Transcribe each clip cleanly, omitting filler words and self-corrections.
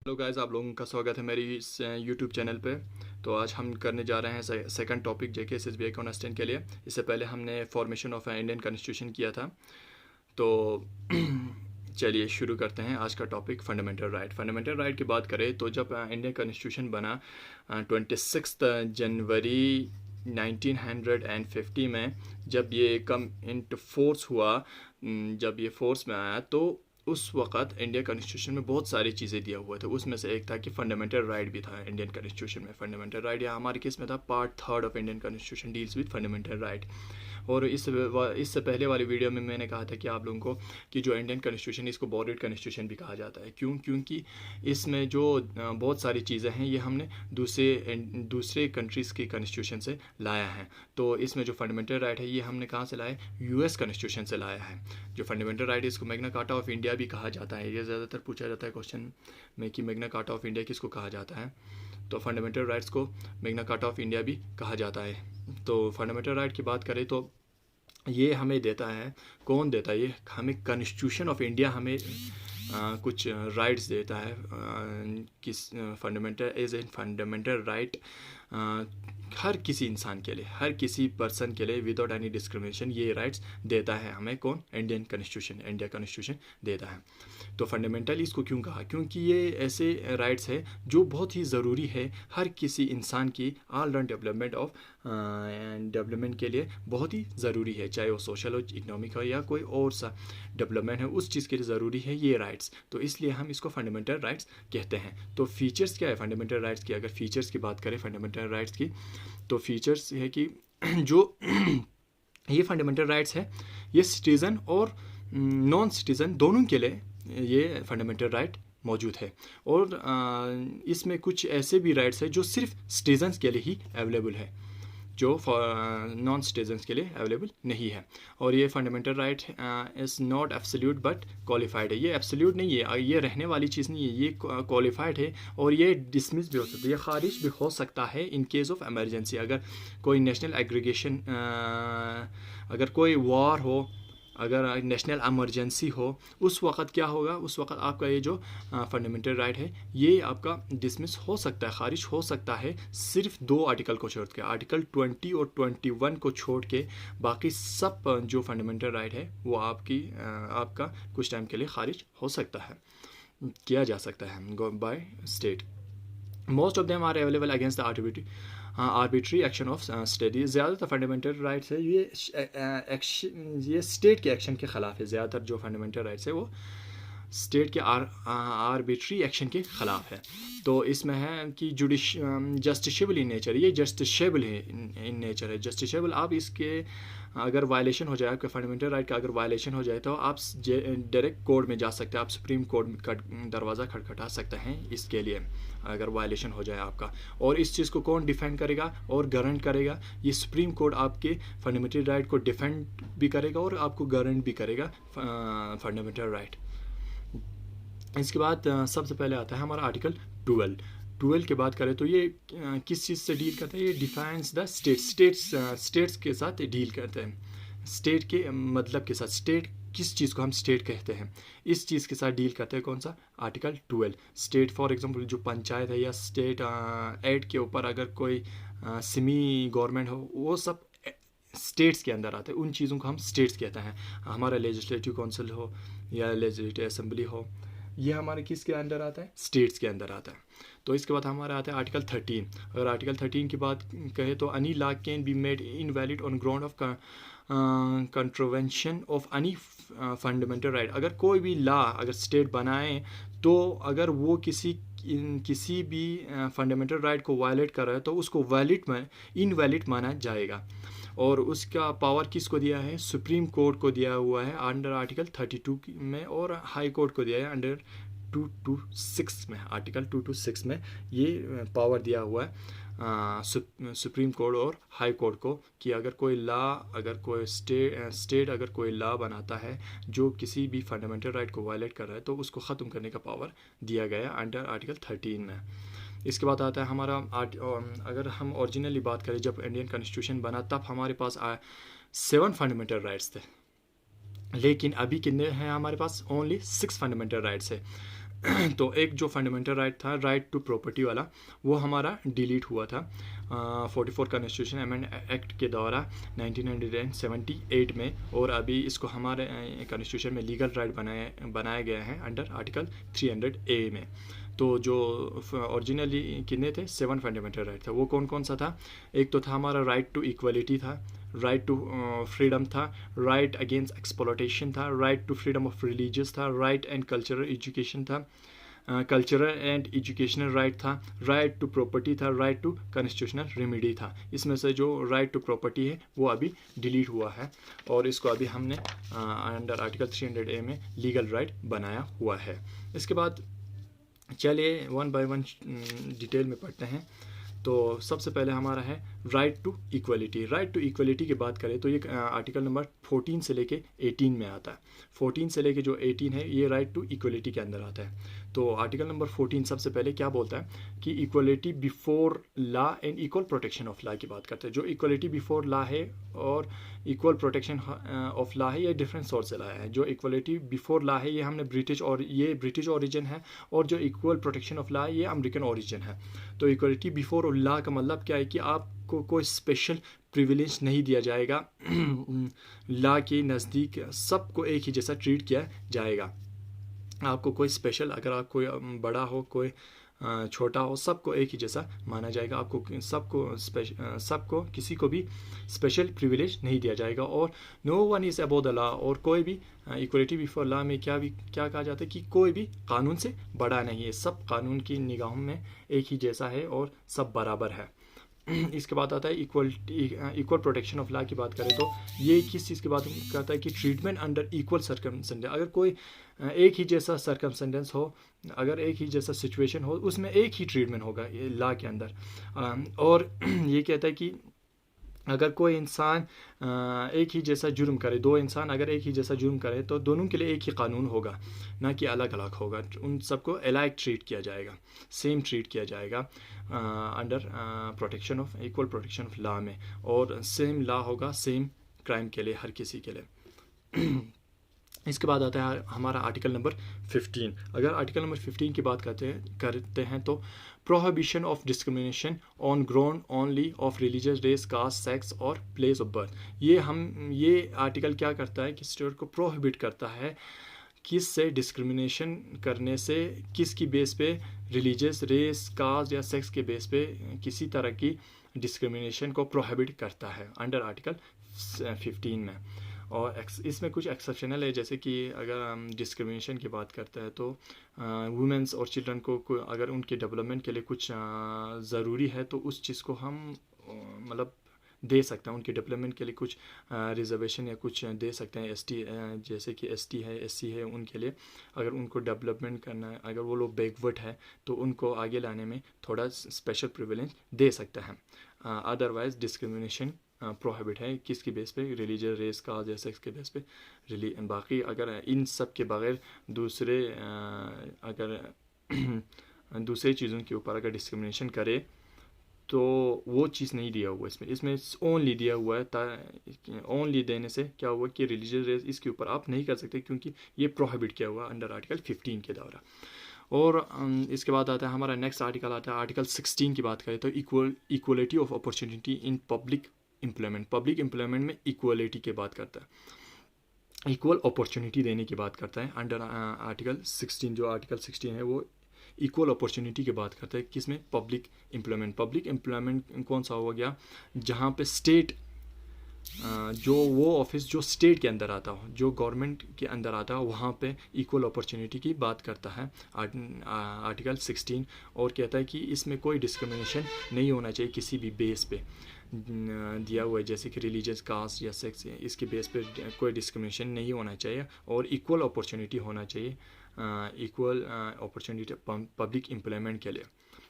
Hello guys, आप लोगों का स्वागत है मेरी इस यूट्यूब चैनल पे। तो आज हम करने जा रहे हैं सेकंड टॉपिक जेके एसएसबी कॉन्स्टेंट के लिए। इससे पहले हमने फॉर्मेशन ऑफ इंडियन कॉन्स्टिट्यूशन किया था। तो चलिए शुरू करते हैं आज का topic fundamental right. Fundamental right की बात करें तो जब इंडियन कॉन्स्टिट्यूशन बना 26 जनवरी 1950 में, जब ये कम इंटू फोर्स हुआ, जब ये फोर्स में आया तो उस वक़्त इंडिया कॉन्स्टिट्यूशन में बहुत सारी चीज़ें दिया हुआ था। उसमें से एक था कि फंडामेंटल राइट भी था इंडियन कॉन्स्टिट्यूशन में। फंडामेंटल राइट या हमारे केस में था part 3 of Indian constitution deals with fundamental right. और इससे पहले वाली वीडियो में मैंने कहा था कि आप लोगों को कि जो इंडियन कॉन्स्टिट्यूशन इसको बॉर्डर्ड कॉन्स्टिट्यूशन भी कहा जाता है। क्योंकि इसमें जो बहुत सारी चीज़ें हैं ये हमने दूसरे कंट्रीज़ की कॉन्स्टिट्यूशन से लाया है। तो इसमें जो फंडामेंटल राइट है ये हमने कहाँ से लाया है? यूएस कॉन्स्टिट्यूशन से लाया है। जो फंडामेंटल राइट है इसको मैग्ना कार्टा ऑफ इंडिया भी कहा जाता है। ये ज़्यादातर पूछा जाता है क्वेश्चन में कि मैग्ना कार्टा ऑफ इंडिया किसको कहा जाता है। तो फंडामेंटल राइट्स को मैग्ना कार्टा ऑफ इंडिया भी कहा जाता है। तो फंडामेंटल राइट की बात करें तो ये हमें देता है, कौन देता है? ये हमें कॉन्स्टिट्यूशन ऑफ इंडिया हमें कुछ राइट्स देता है। किस fundamental as a fundamental right हर किसी इंसान के लिए, हर किसी पर्सन के लिए विदाउट एनी डिस्क्रिमिनेशन ये राइट्स देता है हमें। कौन? इंडियन कॉन्स्टिट्यूशन, इंडिया कॉन्स्टिट्यूशन देता है। तो फंडामेंटल इसको क्यों कहा? क्योंकि ये ऐसे राइट्स है जो बहुत ही ज़रूरी है हर किसी इंसान की ऑल राउंड डेवलपमेंट के लिए बहुत ही ज़रूरी है। चाहे वो सोशल हो, इकोनॉमिक हो या कोई और सा डेवलपमेंट है, उस चीज़ के लिए ज़रूरी है ये राइट्स। तो इसलिए हम इसको फंडामेंटल राइट्स कहते हैं। तो फीचर्स क्या है फंडामेंटल राइट्स की? अगर फीचर्स की बात करें फंडामेंटल राइट्स की तो फीचर्स है कि जो ये फंडामेंटल राइट्स है ये सिटीज़न और नॉन सिटीज़न दोनों के लिए ये फंडामेंटल राइट मौजूद है। और इसमें कुछ ऐसे भी राइट्स है जो सिर्फ सिटीजन्स के लिए ही अवेलेबल है, जो नॉन सिटीजन्स के लिए अवेलेबल नहीं है। और ये fundamental right is not absolute but qualified है। ये एब्सोल्यूट नहीं है, ये रहने वाली चीज़ नहीं है, ये क्वालिफाइड है। और ये डिसमिस भी हो सकता है, ये खारिज भी हो सकता है इन केस ऑफ एमरजेंसी। अगर कोई नेशनल एग्रीगेशन, अगर कोई वॉर हो, अगर नेशनल एमरजेंसी हो, उस वक़्त क्या होगा? उस वक़्त आपका ये जो फंडामेंटल राइट है ये आपका डिसमिस हो सकता है, खारिज हो सकता है, सिर्फ 2 आर्टिकल को छोड़ के, आर्टिकल 20 और 21 को छोड़ के। बाकी सब जो फंडामेंटल राइट है वो आपका कुछ टाइम के लिए खारिज हो सकता है, किया जा सकता है by state. Most of them are available against the arbitrary action of state. ज़्यादातर फंडामेंटल राइट्स है ये स्टेट के एक्शन के ख़िलाफ़ है। ज़्यादातर जो फंडामेंटल राइट्स है वो स्टेट के आर्बिट्री एक्शन के ख़िलाफ़ है। तो इसमें है कि जस्टिसेबल इन नेचर, ये जस्टिसेबल है इन नेचर है। जस्टिसेबल, आप इसके अगर वायलेशन हो जाए, आपके फंडामेंटल राइट का अगर वायलेशन हो जाए तो आप डायरेक्ट कोर्ट में जा सकते हैं, आप सुप्रीम कोर्ट का दरवाज़ा खटखटा सकते हैं इसके लिए अगर वायलेशन हो जाए आपका। और इस चीज़ को कौन डिफेंड करेगा और गारंट करेगा? ये सुप्रीम कोर्ट आपके फंडामेंटल राइट को डिफेंड भी करेगा और आपको गारंट भी करेगा फंडामेंटल राइट। इसके बाद सबसे पहले आता है हमारा आर्टिकल 12 की बात करें तो ये किस चीज़ से डील करता है? ये डिफाइंस द स्टेट्स के साथ डील करते हैं। स्टेट के मतलब के साथ, स्टेट किस चीज़ को हम स्टेट कहते हैं, इस चीज़ के साथ डील करते हैं। कौन सा? आर्टिकल 12। स्टेट फॉर एग्जांपल जो पंचायत है या स्टेट एड के ऊपर अगर कोई सेमी गवर्नमेंट हो, वो सब स्टेट्स के अंदर आते हैं। उन चीज़ों को हम स्टेट्स कहते हैं। हमारा लेजिस्लेटिव काउंसिल हो या लेजिस्लेटिव असेंबली हो, ये हमारे किसके अंदर आता है? स्टेट्स के अंदर आता है। तो इसके बाद हमारा आता है आर्टिकल 13। अगर आर्टिकल 13 की बात कहें तो any law can be made invalid on ground of contravention of any fundamental right. अगर कोई भी लॉ अगर स्टेट बनाए तो अगर वो किसी भी फंडामेंटल राइट को वायलेट कर रहा है तो उसको इनवैलिड माना जाएगा। और उसका पावर किसको दिया है? सुप्रीम कोर्ट को दिया हुआ है अंडर आर्टिकल 32 में, और हाई कोर्ट को दिया है अंडर 226 में। आर्टिकल 226 में ये पावर दिया हुआ है सुप्रीम कोर्ट और हाई कोर्ट को कि अगर कोई लॉ, अगर कोई स्टेट अगर कोई लॉ बनाता है जो किसी भी फंडामेंटल राइट को वायलेट कर रहा है तो उसको ख़त्म करने का पावर दिया गया अंडर आर्टिकल 13 में। इसके बाद आता है हमारा अगर हम ओरिजिनली बात करें जब इंडियन कॉन्स्टिट्यूशन बना तब हमारे पास 7 फंडामेंटल राइट्स थे, लेकिन अभी कितने हैं हमारे पास? ओनली 6 फंडामेंटल राइट्स है। तो एक जो फंडामेंटल राइट था, राइट टू प्रॉपर्टी वाला, वो हमारा डिलीट हुआ था 44 कॉन्स्टिट्यूशन अमेंड एक्ट के द्वारा 1978 में, और अभी इसको हमारे कॉन्स्टिट्यूशन में लीगल राइट बनाया गया है अंडर आर्टिकल 300A में। तो जो ओरिजिनली कितने थे, 7 फंडामेंटल राइट था। वो कौन कौन सा था? एक तो था हमारा राइट टू इक्वलिटी था, राइट टू फ्रीडम था, राइट अगेंस्ट एक्सप्लॉयटेशन था, right to freedom of religious था, राइट एंड कल्चरल एजुकेशन था, कल्चरल एंड एजुकेशनल राइट था, राइट टू प्रॉपर्टी था, राइट टू कॉन्स्टिट्यूशनल रेमेडी था। इसमें से जो राइट टू प्रॉपर्टी है वो अभी डिलीट हुआ है, और इसको अभी हमने अंडर आर्टिकल 300A में लीगल राइट बनाया हुआ है। इसके बाद चलिए वन बाय वन डिटेल में पढ़ते हैं। तो सबसे पहले हमारा है right to equality. Right to equality की बात करें तो ये आर्टिकल नंबर 14 से लेके 18 में आता है। 14 से लेके जो 18 है ये राइट टू इक्वलिटी के अंदर आता है। तो आर्टिकल नंबर 14 सबसे पहले क्या बोलता है कि equality before law and equal protection of law की बात करते हैं। जो इक्वलिटी बिफोर लॉ है और इक्वल प्रोटेक्शन ऑफ लॉ है, ये डिफरेंट सोर्स से लाया है। जो इक्वलिटी बिफोर लॉ है ये हमने ब्रिटिश ओरिजिन है, और जो इक्वल प्रोटेक्शन ऑफ लॉ है ये अमेरिकन ओरिजिन है। तो इक्वलिटी बिफोर लॉ का मतलब क्या है कि आपको कोई स्पेशल प्रिविलेज नहीं दिया जाएगा, लॉ के नज़दीक सबको एक ही जैसा ट्रीट किया जाएगा। आपको कोई स्पेशल, अगर आप कोई बड़ा हो कोई छोटा हो, सबको एक ही जैसा माना जाएगा। आपको सबको किसी को भी स्पेशल प्रिविलेज नहीं दिया जाएगा। और no one is above the law, और कोई भी इक्वलिटी बिफोर लॉ में क्या कहा जाता है कि कोई भी कानून से बड़ा नहीं है, सब कानून की निगाहों में एक ही जैसा है और सब बराबर है। इसके बाद आता है इक्वल प्रोटेक्शन ऑफ लॉ की बात करें तो ये किस चीज़ की बात करता है कि ट्रीटमेंट अंडर इक्वल सर्कमस्टेंस। अगर कोई एक ही जैसा सर्कमस्टेंस हो, अगर एक ही जैसा सिचुएशन हो, उसमें एक ही ट्रीटमेंट होगा लॉ के अंदर। और ये कहता है कि अगर कोई इंसान एक ही जैसा जुर्म करे, दो इंसान अगर एक ही जैसा जुर्म करे तो दोनों के लिए एक ही कानून होगा, ना कि अलग अलग होगा। उन सबको अलाइक ट्रीट किया जाएगा, सेम ट्रीट किया जाएगा under protection of equal protection of law में, और सेम लॉ होगा सेम क्राइम के लिए, हर किसी के लिए। इसके बाद आता है हमारा आर्टिकल नंबर 15। अगर आर्टिकल नंबर 15 की बात करते हैं तो prohibition of discrimination on ground only of religious, race, caste, sex और प्लेस ऑफ बर्थ। ये आर्टिकल क्या करता है कि स्टेट को प्रोहिबिट करता है किस से डिस्क्रिमिनेशन करने से, किसकी बेस पे, रिलीजियस, रेस, कास्ट या सेक्स के बेस पे किसी तरह की डिस्क्रिमिनेशन को प्रोहिबिट करता है अंडर आर्टिकल 15 में। और इसमें कुछ एक्सेप्शनल है, जैसे कि अगर हम डिस्क्रिमिनेशन की बात करते हैं तो वुमेंस और चिल्ड्रन को अगर उनके डेवलपमेंट के लिए कुछ ज़रूरी है तो उस चीज़ को हम मतलब दे सकते हैं। उनके डेवलपमेंट के लिए कुछ रिजर्वेशन या कुछ दे सकते हैं। एसटी जैसे कि एसटी है, एससी है, उनके लिए अगर उनको डेवलपमेंट करना है, अगर वो लोग बैकवर्ड है तो उनको आगे लाने में थोड़ा स्पेशल प्रिविलेज दे सकते हैं। अदरवाइज डिस्क्रिमिनेशन प्रोहिबिट है किसकी बेस पे, रिलीजियस, रेस, कास्ट या सेक्स के बेस पे। बाकी अगर इन सब के बगैर दूसरे चीज़ों के ऊपर अगर डिस्क्रिमिनेशन करे तो वो चीज़ नहीं दिया हुआ इसमें ओनली दिया हुआ है। ओनली देने से क्या हुआ कि रिलीजियस, रेस, इसके ऊपर आप नहीं कर सकते क्योंकि ये प्रोहिबिट किया हुआ अंडर आर्टिकल 15 के द्वारा। और इसके बाद आता है हमारा नेक्स्ट आर्टिकल आता है आर्टिकल 16 की बात करें तो equality of opportunity in public employment में इक्वलिटी की बात करता है, इक्वल अपॉर्चुनिटी देने की बात करता है अंडर आर्टिकल 16। जो आर्टिकल 16 है वो इक्वल अपॉर्चुनिटी की बात करता है किसमें, पब्लिक एम्प्लॉयमेंट कौन सा हो गया, जहाँ पे स्टेट जो वो ऑफिस जो स्टेट के अंदर आता हो, जो गवर्नमेंट के अंदर आता हो, वहाँ पे इक्वल अपॉर्चुनिटी की बात करता है आर्टिकल 16। और कहता है कि इसमें कोई डिस्क्रिमिनेशन नहीं होना चाहिए किसी भी बेस पे दिया हुआ है, जैसे कि रिलीजियस, कास्ट या सेक्स, इसके बेस पे कोई डिस्क्रिमिनेशन नहीं होना चाहिए और इक्वल अपॉर्चुनिटी होना चाहिए, इक्वल अपॉर्चुनिटी पब्लिक एम्प्लॉयमेंट के लिए।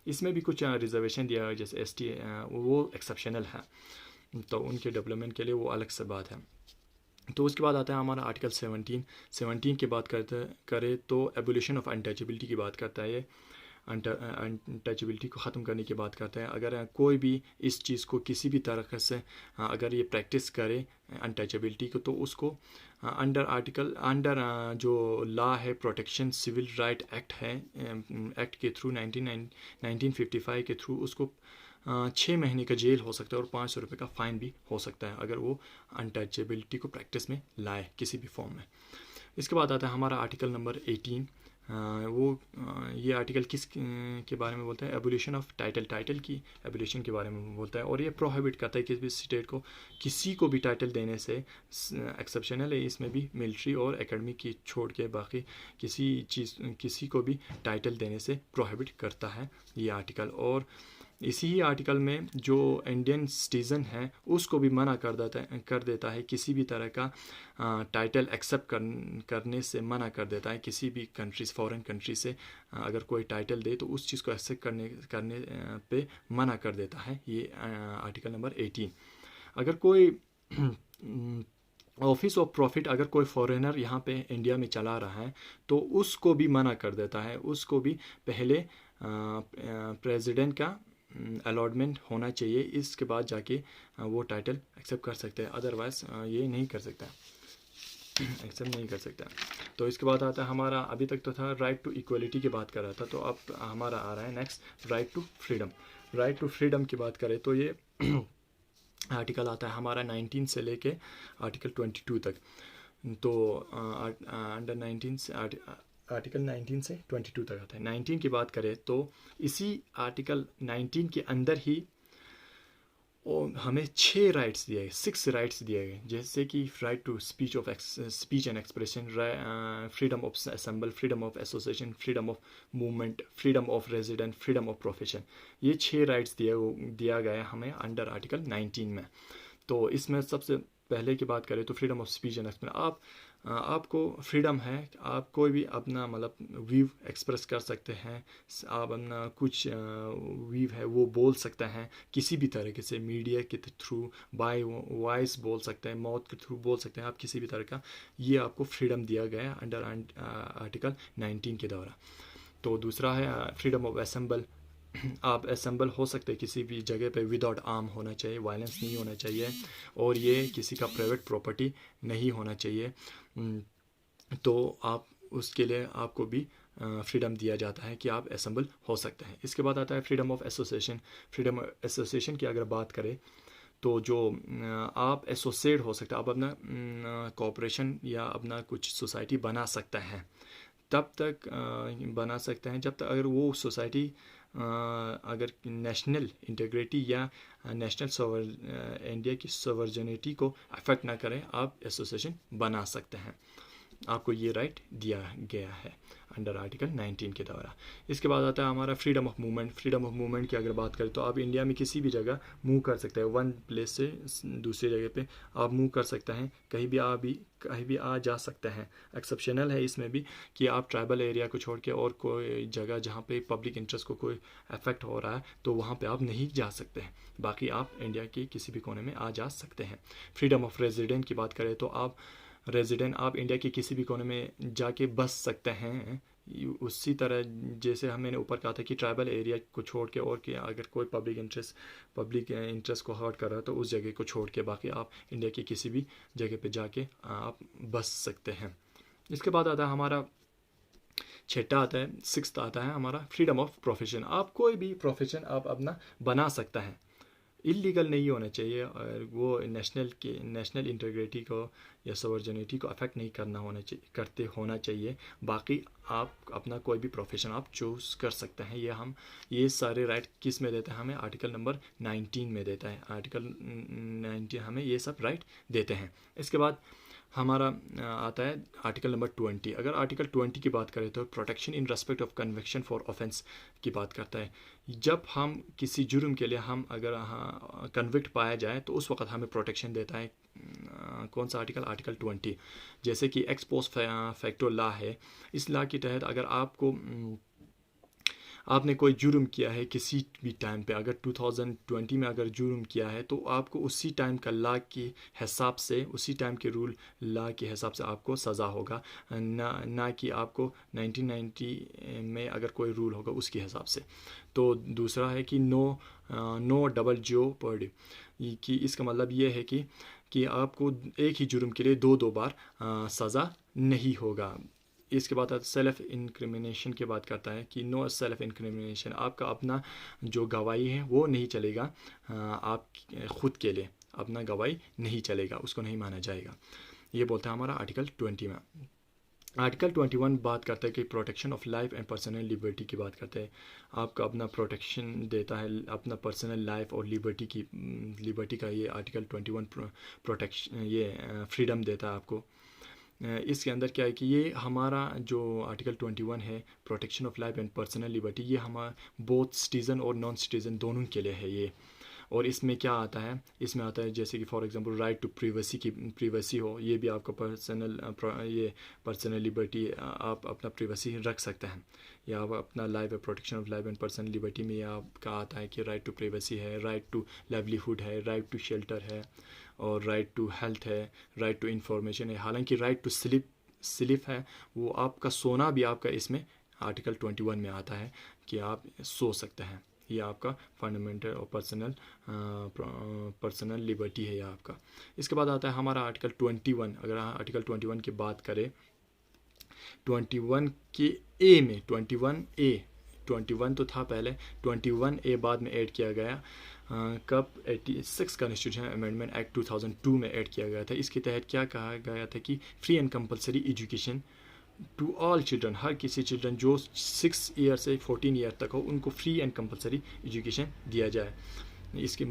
इसमें भी कुछ रिजर्वेशन दिया है, जैसे एसटी वो एक्सेप्शनल है तो उनके डेवलपमेंट के लिए वो अलग से बात है। तो उसके बाद आता है हमारा आर्टिकल 17 की बात करें तो एबोलिशन ऑफ अनटचेबिलिटी की बात करता है ये। अनटचेबिलिटी को ख़त्म करने की बात करते हैं। अगर कोई भी इस चीज़ को किसी भी तरह से अगर ये प्रैक्टिस करे अनटचेबिलिटी को, तो उसको अंडर जो लॉ है प्रोटेक्शन सिविल राइट एक्ट है, एक्ट के थ्रू 1955 के थ्रू उसको 6 महीने का जेल हो सकता है और 500 रुपये का फ़ाइन भी हो सकता है अगर वो अनटचेबिलिटी को प्रैक्टिस में लाए किसी भी फॉर्म में। इसके बाद आता है हमारा आर्टिकल नंबर 18। ये आर्टिकल किस के बारे में बोलता है? एबोलिशन ऑफ टाइटल की एबोलिशन के बारे में बोलता है, और ये प्रोहिबिट करता है किसी भी स्टेट को किसी को भी टाइटल देने से, एक्सेप्शनल है इसमें भी, मिलिट्री और एकेडमी की छोड़ के बाकी किसी को भी टाइटल देने से प्रोहिबिट करता है ये आर्टिकल। और इसी ही आर्टिकल में जो इंडियन सिटीज़न है उसको भी मना कर देता है किसी भी तरह का टाइटल एक्सेप्ट करने से मना कर देता है। किसी भी कंट्रीज, फॉरेन कंट्री से अगर कोई टाइटल दे तो उस चीज़ को एक्सेप्ट करने पे मना कर देता है ये आर्टिकल नंबर 18। अगर कोई ऑफिस ऑफ प्रॉफिट अगर कोई फॉरेनर यहाँ पे इंडिया में चला रहा है तो उसको भी मना कर देता है। उसको भी पहले प्रेसिडेंट का अलॉटमेंट होना चाहिए, इसके बाद जाके वो टाइटल एक्सेप्ट कर सकते हैं, अदरवाइज ये नहीं कर सकता, एक्सेप्ट नहीं कर सकता। तो इसके बाद आता है हमारा, अभी तक तो था राइट टू इक्वलिटी की बात कर रहा था, तो अब हमारा आ रहा है next right to freedom. Right to freedom की बात करें तो ये आर्टिकल आता है हमारा 19 से लेके आर्टिकल 22 तक। तो अंडर 19 से आर्टिकल 19 से 22 तक आता है। 19 की बात करें तो इसी आर्टिकल 19 के अंदर ही हमें 6 राइट्स दिए गए, 6 राइट्स दिए गए, जैसे कि right to speech and expression, freedom of assemble, freedom of association, freedom of movement, freedom of resident, freedom of profession. ये 6 राइट्स दिया गया हमें अंडर आर्टिकल 19 में। तो इसमें सबसे पहले की बात करें तो freedom of speech and expression, आपको फ्रीडम है, आप कोई भी अपना मतलब व्यू एक्सप्रेस कर सकते हैं, आप अपना कुछ व्यू है वो बोल सकते हैं किसी भी तरीके से, मीडिया के थ्रू, बाय वॉइस बोल सकते हैं, माउथ के थ्रू बोल सकते हैं आप किसी भी तरह का, ये आपको फ्रीडम दिया गया अंडर आर्टिकल 19 के द्वारा। तो दूसरा है फ्रीडम ऑफ असेंबल, आप असेंबल हो सकते हैं किसी भी जगह पे विदाउट आर्म होना चाहिए, वायलेंस नहीं होना चाहिए, और ये किसी का प्राइवेट प्रॉपर्टी नहीं होना चाहिए। तो आप उसके लिए आपको भी फ्रीडम दिया जाता है कि आप असेंबल हो सकते हैं। इसके बाद आता है freedom of association. Freedom of association की अगर बात करें तो जो आप एसोसिएट हो सकते हैं, आप अपना कॉपरेशन या अपना कुछ सोसाइटी बना सकते हैं, तब तक बना सकते हैं जब तक अगर वो सोसाइटी अगर नेशनल इंटीग्रिटी या नेशनल इंडिया की सॉवरेनिटी को अफेक्ट ना करें, आप एसोसिएशन बना सकते हैं। आपको ये राइट दिया गया है अंडर आर्टिकल 19 के द्वारा। इसके बाद आता है हमारा freedom of movement. Freedom of movement की अगर बात करें तो आप इंडिया में किसी भी जगह मूव कर सकते हैं, वन प्लेस से दूसरी जगह पे आप मूव कर सकते हैं, कहीं भी आ जा सकते हैं। एक्सेप्शनल है इसमें भी कि आप ट्राइबल एरिया को छोड़ के और कोई जगह जहाँ पे पब्लिक इंटरेस्ट को कोई अफेक्ट हो रहा है तो वहाँ पे आप नहीं जा सकते हैं, बाकी आप इंडिया के किसी भी कोने में आ जा सकते हैं। फ्रीडम ऑफ रेजिडेंट की बात करें तो आप इंडिया के किसी भी कोने में जाके बस सकते हैं, उसी तरह जैसे मैंने ऊपर कहा था कि ट्राइबल एरिया को छोड़ के और कि अगर कोई पब्लिक इंटरेस्ट को हर्ट कर रहा है तो उस जगह को छोड़ के बाकी आप इंडिया की किसी भी जगह पे जाके आप बस सकते हैं। इसके बाद आता है हमारा छठा आता है, 6th आता है हमारा फ्रीडम ऑफ प्रोफेशन। आप कोई भी प्रोफेशन आप अपना बना सकता है, इलीगल नहीं होना चाहिए, और वो नेशनल इंटीग्रिटी को या सॉवरेनिटी को अफेक्ट नहीं होना चाहिए। बाकी आप अपना कोई भी प्रोफेशन आप चूज़ कर सकते हैं। ये सारे राइट किस में देता है? हमें आर्टिकल नंबर 19 में देता है। आर्टिकल 19 हमें ये सब राइट देते हैं। इसके बाद हमारा आता है आर्टिकल नंबर 20। अगर आर्टिकल 20 की बात करें तो protection in respect of conviction for offence की बात करता है। जब हम किसी जुर्म के लिए अगर कन्विक्ट पाया जाए तो उस वक्त हमें प्रोटेक्शन देता है। कौन सा आर्टिकल? आर्टिकल 20। जैसे कि एक्स पोस्ट फैक्टो लॉ है, इस लॉ के तहत अगर आपने कोई जुर्म किया है किसी भी टाइम पे, अगर 2020 में अगर जुर्म किया है तो आपको उसी टाइम का लॉ के हिसाब से, उसी टाइम के रूल लॉ के हिसाब से आपको सज़ा होगा, ना कि आपको 1990 में अगर कोई रूल होगा उसके हिसाब से। तो दूसरा है कि नो डबल जेओपर्डी, कि इसका मतलब ये है कि आपको एक ही जुर्म के लिए दो बार सज़ा नहीं होगा। इसके बाद सेल्फ इंक्रिमिनेशन की बात करता है कि नो सेल्फ इंक्रिमिनेशन, आपका अपना जो गवाही है वो नहीं चलेगा, आप खुद के लिए अपना गवाही नहीं चलेगा, उसको नहीं माना जाएगा। ये बोलता है हमारा आर्टिकल 20 में। आर्टिकल 21 बात करता है कि protection of life and personal liberty की बात करते हैं। आपका अपना प्रोटेक्शन देता है अपना पर्सनल लाइफ और लिबर्टी का ये आर्टिकल 21 प्रोटेक्शन, ये फ्रीडम देता है आपको। इसके अंदर क्या है कि ये हमारा जो आर्टिकल 21 है protection of life and personal liberty, ये हमारा बोथ सिटीज़न और नॉन सिटीज़न दोनों के लिए है ये। और इसमें क्या आता है, इसमें आता है जैसे कि for example right to privacy हो, ये भी आपका पर्सनल लिबर्टी, आप अपना प्रिवेसी रख सकते हैं, या आप अपना life protection of life and personal liberty में आपका आता है कि राइट टू प्रिवेसी है, राइट टू लाइवलीहुड है, राइट टू शेल्टर है, और राइट टू हेल्थ है, राइट टू इंफॉर्मेशन है। हालांकि राइट टू स्लीप है, वो आपका सोना भी आपका इसमें आर्टिकल 21 में आता है कि आप सो सकते हैं। ये आपका फंडामेंटल और पर्सनल लिबर्टी है ये आपका। इसके बाद आता है हमारा आर्टिकल 21। अगर आर्टिकल 21 की बात करें, 21 के ए में 21 तो था पहले, 21A बाद में ऐड किया गया। कब 86 कॉन्स्टिट्यूशन अमेंडमेंट एक्ट 2002 में ऐड किया गया था। इसके तहत क्या कहा गया था कि free and compulsory education to all children, हर किसी चिल्ड्रन जो 6 ईयर से 14 ईयर तक हो उनको फ्री एंड कंपलसरी एजुकेशन दिया जाए। इसके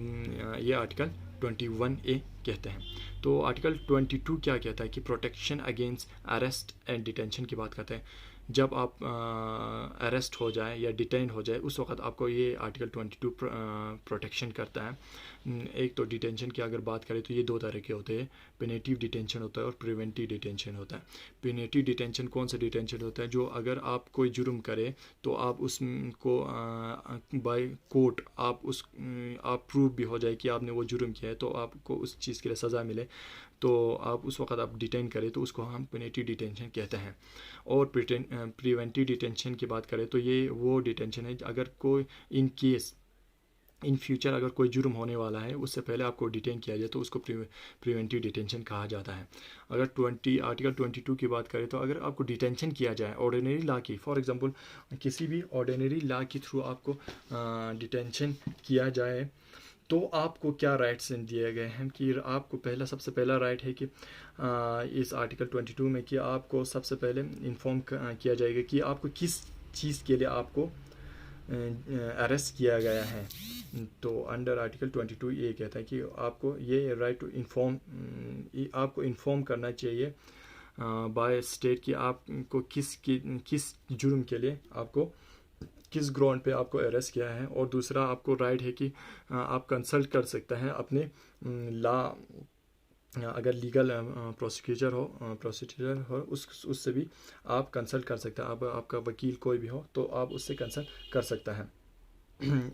ये आर्टिकल 21A कहते हैं। तो आर्टिकल 22 क्या कहता है कि protection against arrest and detention की बात करते हैं। जब आप अरेस्ट हो जाए या डिटेन हो जाए उस वक्त आपको ये आर्टिकल 22 प्रोटेक्शन करता है। एक तो डिटेंशन की अगर बात करें तो ये दो तरह के होते हैं, पेनेटिव डिटेंशन होता है और प्रिवेंटिव डिटेंशन होता है। पेनेटिव डिटेंशन कौन सा डिटेंशन होता है, जो अगर आप कोई जुर्म करे तो आप उसको बाय कोर्ट आप प्रूव भी हो जाए कि आपने वो जुर्म किया है, तो आपको उस चीज़ के लिए सज़ा मिले, तो आप उस वक्त आप डिटेन करें तो उसको हम पेनेटिव डिटेंशन कहते हैं। और प्रिवेंटिव डिटेंशन की बात करें तो ये वो डिटेंशन है अगर कोई इन फ्यूचर अगर कोई जुर्म होने वाला है उससे पहले आपको डिटेन किया जाए तो उसको प्रिवेंटिव डिटेंशन कहा जाता है। अगर आर्टिकल 22 की बात करें तो अगर आपको डिटेंशन किया जाए ऑर्डिनरी लॉ की, फॉर एग्जांपल किसी भी ऑर्डिनरी लॉ के थ्रू आपको डिटेंशन किया जाए तो आपको क्या राइट्स दिए गए हैं कि आपको सबसे पहला राइट है कि इस आर्टिकल 22 में कि आपको सबसे पहले इन्फॉर्म किया जाएगा कि आपको किस चीज़ के लिए आपको अरेस्ट किया गया है। तो अंडर आर्टिकल 22 ये कहता है कि आपको ये राइट टू आपको इन्फॉर्म करना चाहिए बाय स्टेट कि आपको किस जुर्म के लिए आपको किस ग्राउंड पे आपको अरेस्ट किया है। और दूसरा आपको राइट है कि आप कंसल्ट कर सकते हैं अपने लॉ, अगर लीगल प्रोसिक्यूटर हो उससे भी आप कंसल्ट कर सकते हैं। आपका वकील कोई भी हो तो आप उससे कंसल्ट कर सकते हैं।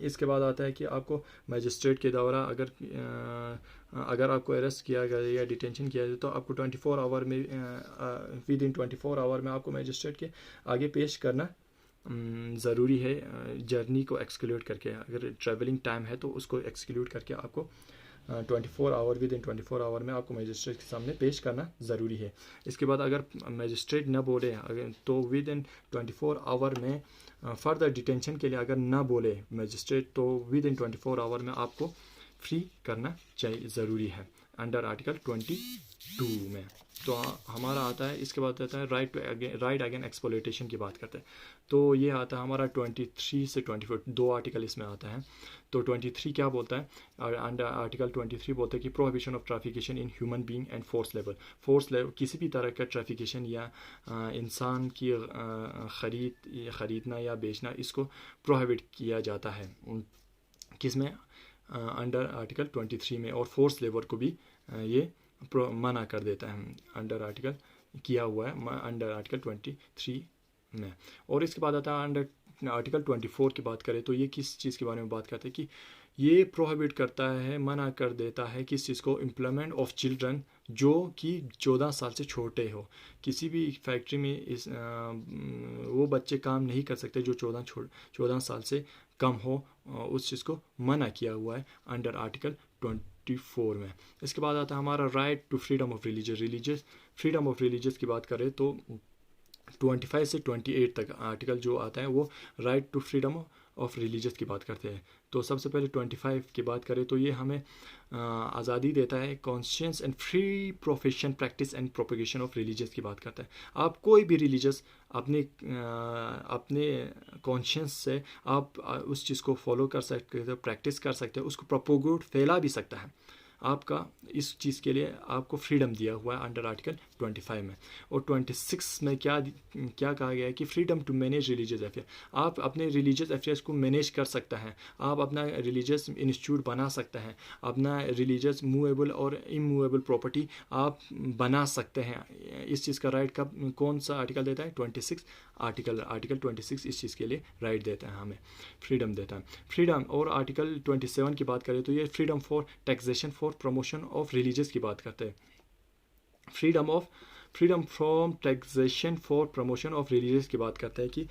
इसके बाद आता है कि आपको मजिस्ट्रेट के द्वारा अगर आपको अरेस्ट किया गया या डिटेंशन किया जाए तो आपको 24 आवर में विद इन 24 आवर में आपको मजिस्ट्रेट के आगे पेश करना ज़रूरी है। जर्नी को एक्सक्लूड करके, अगर ट्रैवलिंग टाइम है तो उसको एक्सक्लूड करके आपको 24 आवर विद इन 24 आवर में आपको मजिस्ट्रेट के सामने पेश करना ज़रूरी है। इसके बाद अगर मजिस्ट्रेट न बोले तो विद इन 24 आवर में फर्दर डिटेंशन के लिए अगर ना बोले मजिस्ट्रेट तो विद इन 24 आवर में आपको फ्री करना चाहिए, ज़रूरी है अंडर आर्टिकल 22 में। तो हमारा आता है, इसके बाद आता है राइट अगेन एक्सप्लॉयटेशन की बात करते हैं। तो ये आता है हमारा 23 से 24, दो आर्टिकल इसमें आता है। तो 23 क्या बोलता है, अंडर आर्टिकल 23 बोलता है कि prohibition of trafficking in human being and force level किसी भी तरह का ट्रैफिकेशन या इंसान की ख़रीदना या बेचना, इसको प्रोहिबिट किया जाता है किसमें, अंडर आर्टिकल 23 में। और फोर्स लेबर को भी ये मना कर देता है, अंडर आर्टिकल किया हुआ है अंडर आर्टिकल 23 में। और इसके बाद आता है अंडर आर्टिकल 24 की बात करें तो ये किस चीज़ के बारे में बात करते हैं कि ये प्रोहिबिट करता है, मना कर देता है किस चीज़ को, एम्प्लॉयमेंट ऑफ चिल्ड्रन जो कि 14 साल से छोटे हो। किसी भी फैक्ट्री में वो बच्चे काम नहीं कर सकते जो 14 साल से कम हो, उस चीज़ को मना किया हुआ है अंडर आर्टिकल 24 में। इसके बाद आता है हमारा right to freedom of religious freedom of religious की बात करें तो 25 से 28 तक आर्टिकल जो आता है वो right to freedom of religious की बात करते हैं। तो सबसे पहले 25 की बात करें तो ये हमें आज़ादी देता है conscious and free profession practice and propagation of religious की बात करता है। आप कोई भी रिलीजियस अपने कॉन्शियस से आप उस चीज़ को फॉलो कर सकते हो, प्रैक्टिस कर सकते हो, उसको प्रोपोगेट फैला भी सकता है। आपका इस चीज़ के लिए आपको फ्रीडम दिया हुआ है अंडर आर्टिकल 25 में। और 26 में क्या कहा गया है कि freedom to manage religious affair. आप अपने रिलीजियस अफेयर्स को मैनेज कर सकता है, आप अपना रिलीजियस इंस्टीट्यूट बना सकते हैं, अपना रिलीजियस मूवेबल और इमूवेबल प्रॉपर्टी आप बना सकते हैं। इस चीज़ का राइट कब कौन सा आर्टिकल देता है? 26 आर्टिकल 26 इस चीज़ के लिए राइट देता है, हमें फ्रीडम देता है। फ्रीडम और आर्टिकल 27 की बात करें तो ये freedom for taxation for promotion of religious की बात करते हैं। Freedom from taxation for promotion of religious की बात करते हैं कि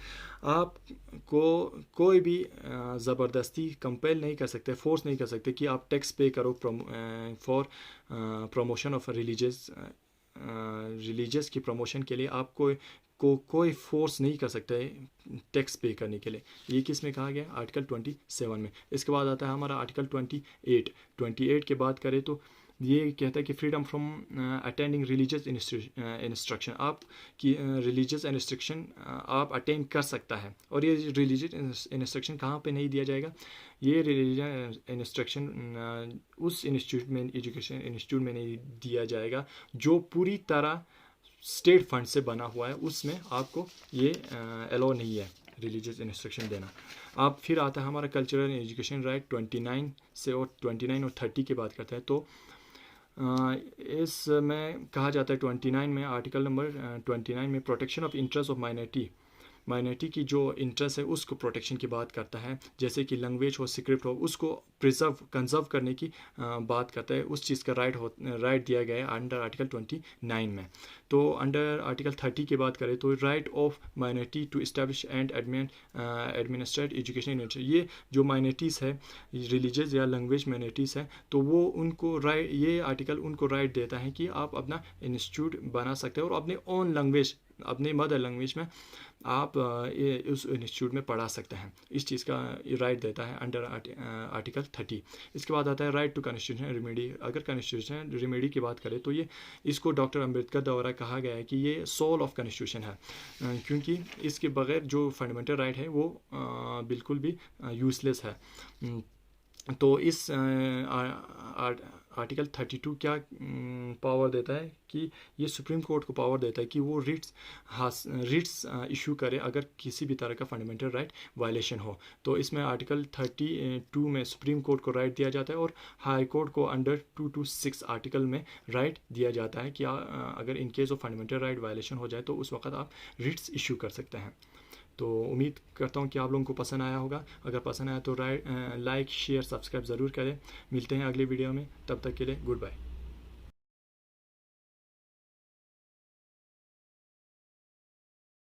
आपको कोई भी ज़बरदस्ती कंपेल नहीं कर सकते, फोर्स नहीं कर सकते कि आप टैक्स पे करो फॉर प्रमोशन ऑफ रिलीजियस की प्रमोशन के लिए आपको कोई फोर्स नहीं कर सकता है टैक्स पे करने के लिए। ये किस में कहा गया? आर्टिकल 27 में। इसके बाद आता है हमारा आर्टिकल 28 के बात करें तो ये कहता है कि freedom from attending religious instruction. आप की रिलीजियस इंस्ट्रक्शन आप अटेंड कर सकता है। और ये रिलीजियस इंस्ट्रक्शन कहाँ पे नहीं दिया जाएगा? ये रिलीजियस इंस्ट्रक्शन उस इंस्टीट्यूट में, एजुकेशन इंस्टीट्यूट में नहीं दिया जाएगा जो पूरी तरह स्टेट फंड से बना हुआ है, उसमें आपको ये अलाउ नहीं है रिलीजियस इंस्ट्रक्शन देना। आप फिर आता है हमारा कल्चरल एजुकेशन राइट 29 से और 29 और 30 की बात करते हैं तो इसमें कहा जाता है 29 में, आर्टिकल नंबर 29 में protection of interest of minority की जो इंटरेस्ट है उसको प्रोटेक्शन की बात करता है। जैसे कि लैंग्वेज हो, स्क्रिप्ट हो, उसको कंजर्व करने की बात करता है। उस चीज़ का राइट दिया गया है अंडर आर्टिकल 29 में। तो अंडर आर्टिकल 30 की बात करें तो right of minority to establish and administrate education unit. ये जो माइनॉरिटीज़ है, रिलीजियस या लैंग्वेज माइनॉरिटीज़ है, तो वो उनको राइट, ये आर्टिकल उनको राइट देता है कि आप अपना इंस्टीट्यूट बना सकते हो और अपने ओन लैंग्वेज, अपने मदर लैंग्वेज में आप उस इंस्टीट्यूट में पढ़ा सकते हैं। इस चीज़ का राइट देता है अंडर आर्टिकल 30। इसके बाद आता है राइट टू कॉन्स्टिट्यूशनल रेमेडी। अगर कॉन्स्टिट्यूशनल रेमेडी की बात करें तो ये इसको डॉक्टर अम्बेडकर द्वारा कहा गया है कि ये सोल ऑफ कॉन्स्टिट्यूशन है, क्योंकि इसके बगैर जो फंडामेंटल राइट है वो बिल्कुल भी यूजलेस है। तो इस आर्टिकल 32 क्या पावर देता है कि ये सुप्रीम कोर्ट को पावर देता है कि वो रिट्स इशू करे अगर किसी भी तरह का फंडामेंटल राइट वायलेशन हो। तो इसमें आर्टिकल 32 में सुप्रीम कोर्ट को राइट दिया जाता है और हाई कोर्ट को अंडर 226 आर्टिकल में राइट दिया जाता है कि अगर in case of fundamental right violation हो जाए तो उस वक्त आप रिट्स इशू कर सकते हैं। तो उम्मीद करता हूँ कि आप लोगों को पसंद आया होगा। अगर पसंद आया तो लाइक शेयर सब्सक्राइब ज़रूर करें। मिलते हैं अगले वीडियो में, तब तक के लिए गुड बाय।